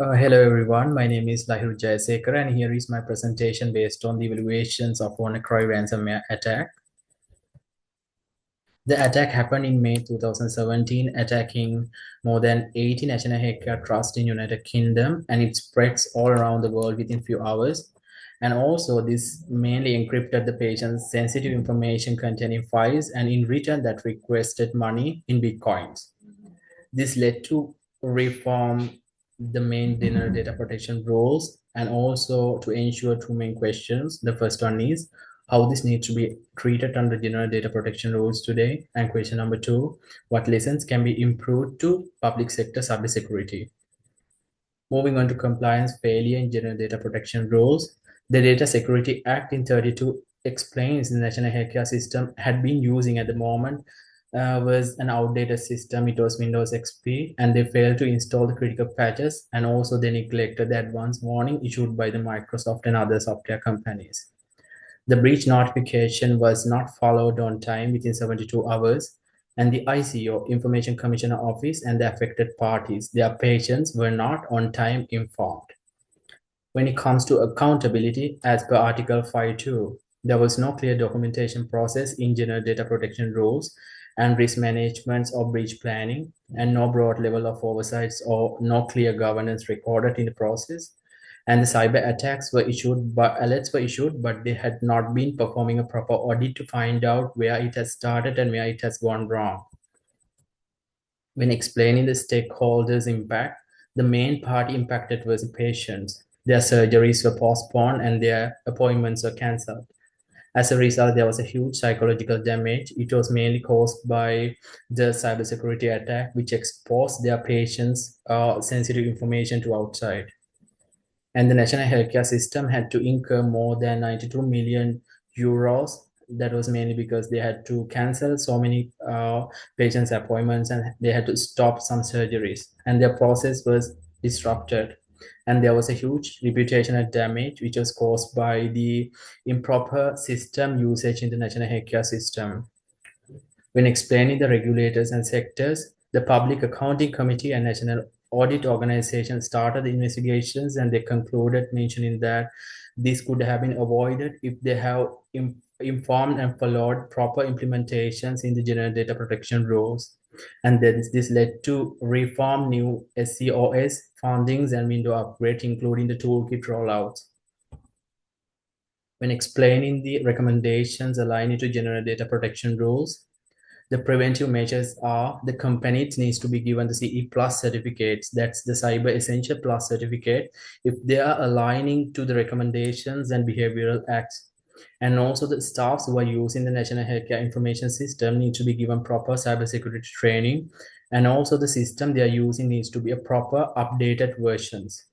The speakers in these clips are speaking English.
Hello everyone, my name is Lahiru Jayasekara and here is my presentation based on the evaluations of WannaCry ransomware attack. The attack happened in May 2017, attacking more than 80 national healthcare trusts in United Kingdom, and it spreads all around the world within few hours. And also this mainly encrypted the patient's sensitive information containing files and in return that requested money in Bitcoins. This led to reform the main general data protection rules and also to ensure two main questions. The first one is how this needs to be treated under general data protection rules today. And question number two, what lessons can be improved to public sector cybersecurity? Moving on to compliance failure in general data protection rules, the Data Security Act in 32 explains the national healthcare system had been using at the moment was an outdated system. It was Windows XP, and they failed to install the critical patches, and also they neglected the advance warning issued by the Microsoft and other software companies. The breach notification was not followed on time within 72 hours, and the ICO, Information Commissioner Office, and the affected parties, their patients, were not on time informed. When it comes to accountability, as per Article 5.2, there was no clear documentation process in general data protection rules and risk management or breach planning, and no broad level of oversights or no clear governance recorded in the process. And the cyber attacks were issued, but alerts were issued, but they had not been performing a proper audit to find out where it has started and where it has gone wrong. When explaining the stakeholders' impact, the main party impacted was the patients. Their surgeries were postponed and their appointments were cancelled. As a result, there was a huge psychological damage. It was mainly caused by the cybersecurity attack, which exposed their patients' sensitive information to outside. And the national healthcare system had to incur more than 92 million euros. That was mainly because they had to cancel so many patients' appointments and they had to stop some surgeries, and their process was disrupted. And there was a huge reputational damage which was caused by the improper system usage in the national healthcare system. When explaining the regulators and sectors, the Public Accounting Committee and National Audit Organization started the investigations, and they concluded mentioning that this could have been avoided if they have informed and followed proper implementations in the general data protection rules. And then this led to reform new SCOS fundings and window upgrades, including the toolkit rollouts. When explaining the recommendations aligning to general data protection rules, the preventive measures are the company needs to be given the CE plus certificates. That's the Cyber Essential Plus certificate if they are aligning to the recommendations and behavioral acts. And also the staffs who are using the National Healthcare Information System need to be given proper cybersecurity training. And also the system they are using needs to be a proper updated versions.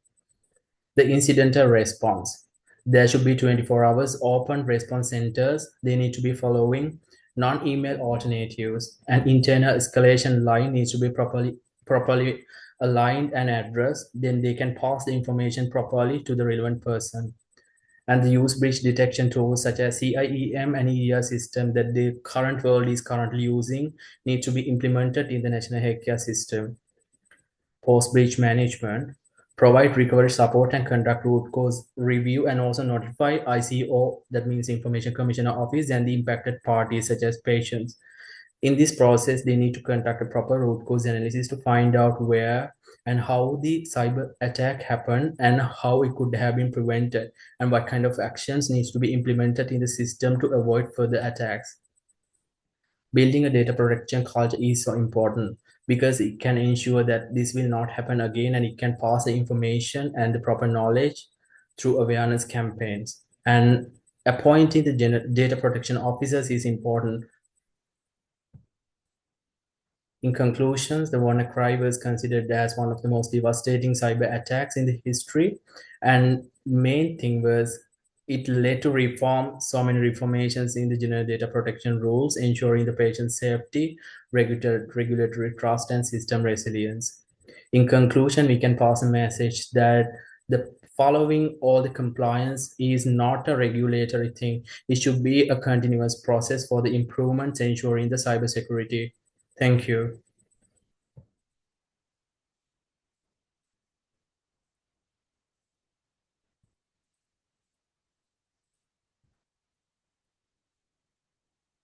The incidental response. There should be 24 hours open response centers. They need to be following non-email alternatives, and internal escalation line needs to be properly aligned and addressed. Then they can pass the information properly to the relevant person. And the use breach detection tools such as CIEM and EER system that the current world is currently using need to be implemented in the national healthcare system. Post-breach management, provide recovery support and conduct root cause review, and also notify ICO, that means Information Commissioner Office, and the impacted parties such as patients. In this process, they need to conduct a proper root cause analysis to find out where and how the cyber attack happened and how it could have been prevented and what kind of actions needs to be implemented in the system to avoid further attacks. Building a data protection culture is so important because it can ensure that this will not happen again, and it can pass the information and the proper knowledge through awareness campaigns. And appointing the data protection officers is important. In conclusions, the WannaCry was considered as one of the most devastating cyber attacks in the history. And main thing was it led to reform, so many reformations in the general data protection rules, ensuring the patient safety, regulatory trust, and system resilience. In conclusion, we can pass a message that the following all the compliance is not a regulatory thing. It should be a continuous process for the improvements ensuring the cybersecurity. Thank you.